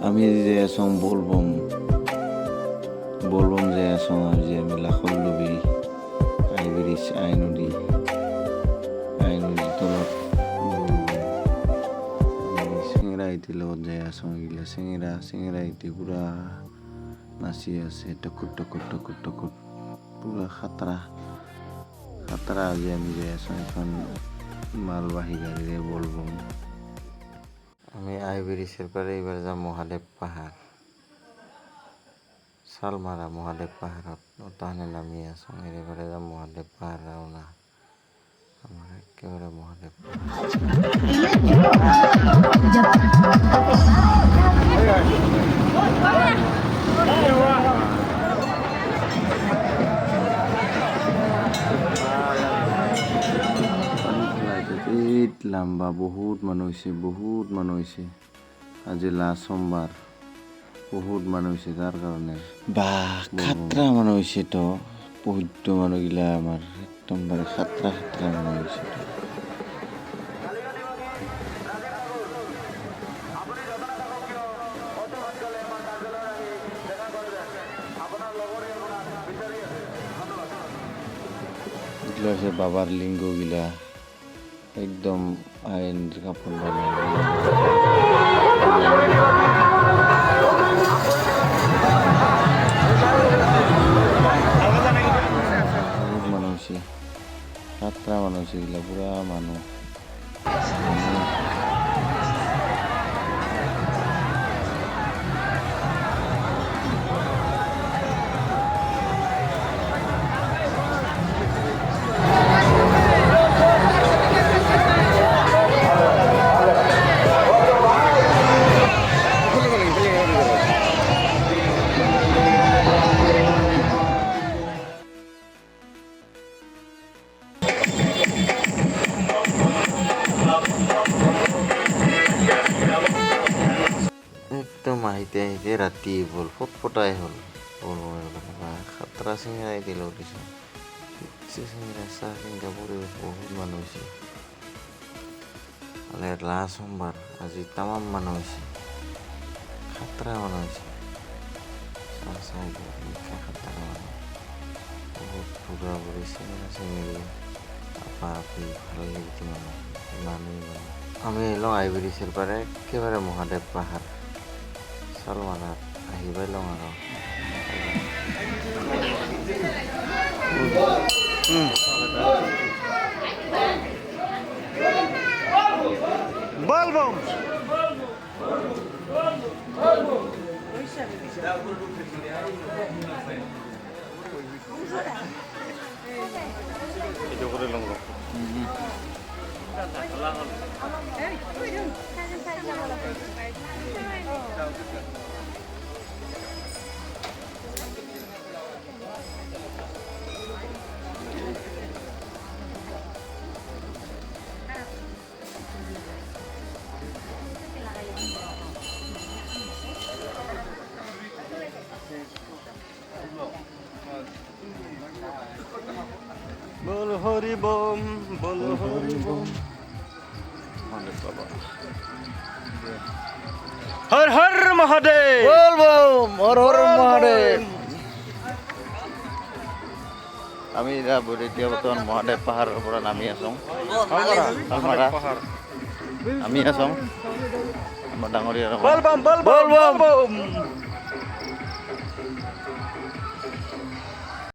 আমি যে আছোঁ বলবম যে আছোঁ আজি আমি লাখৰ লবি আই নদী তলত চিঙৰা ইটি লগত যাই আছোঁ এইগিলা চিঙৰা ইটি পুৰা নাচি আছে টকুৰ পুৰা খাতৰা আজি আমি যাই আছোঁ এখন মালবাহী গাড়ীৰে বলবম। আমি আইব্ৰিজৰ পৰা এইবাৰ যাম মহাদেৱ পাহাৰ চালমাৰা মহাদেৱ পাহাৰত তাহানে নামি আছোঁ এইবাৰ যাম মহাদেৱ পাহাৰ ৰাওনা আমাৰ একেবাৰে মহাদেৱ লম্বা বহুত মানুহ হৈছে আজি লাষ্ট সোমবাৰ বহুত মানুহ হৈছে তাৰ কাৰণে খাতৰা মানুহ হৈছে তো পবিত্ৰ মানুহগিলা আমাৰ একদমবাৰে খাতৰা মানুহ হৈছে এগুলো হৈছে বাবার লিঙ্গগিলা একদম আইন কাপড় মানুষ হয়েছে সাতটা মানুষ হয়েছে এগুলা পুরা মানুষ একদম আহিতে ৰাতি হ'ল ফটফটাই হ'ল খাতৰা চিঙৰাই দিল চিঙৰা চাহ চিঙৰা পৰিৱেশ বহুত মানুহ হৈছে লাষ্ট সোমবাৰ আজি তামাম মানুহ হৈছে খাতৰা মানুহ হৈছে চাহ খাতৰা মানুহ বহুত ফুৰা ফুৰি চিঙৰা চিঙৰি আপা আপি ভাল লাগিছে মানুহ আমি এলো আইব্ৰিজৰ পৰা একেবাৰে মহাদেৱ পাহাৰ চালমাৰাত আহিবাই লওঁ আৰু বলবম এটা কৰে লং বল হৰি বম হৰ হৰ মহাদেব বল বম হৰ হৰ মহাদেব আমি এতিয়া বৰ্তমান মহাদেৱ পাহাৰৰ পৰা নামি আছোঁ আমি আছোঁ আমাৰ ডাঙৰীয়া বল বম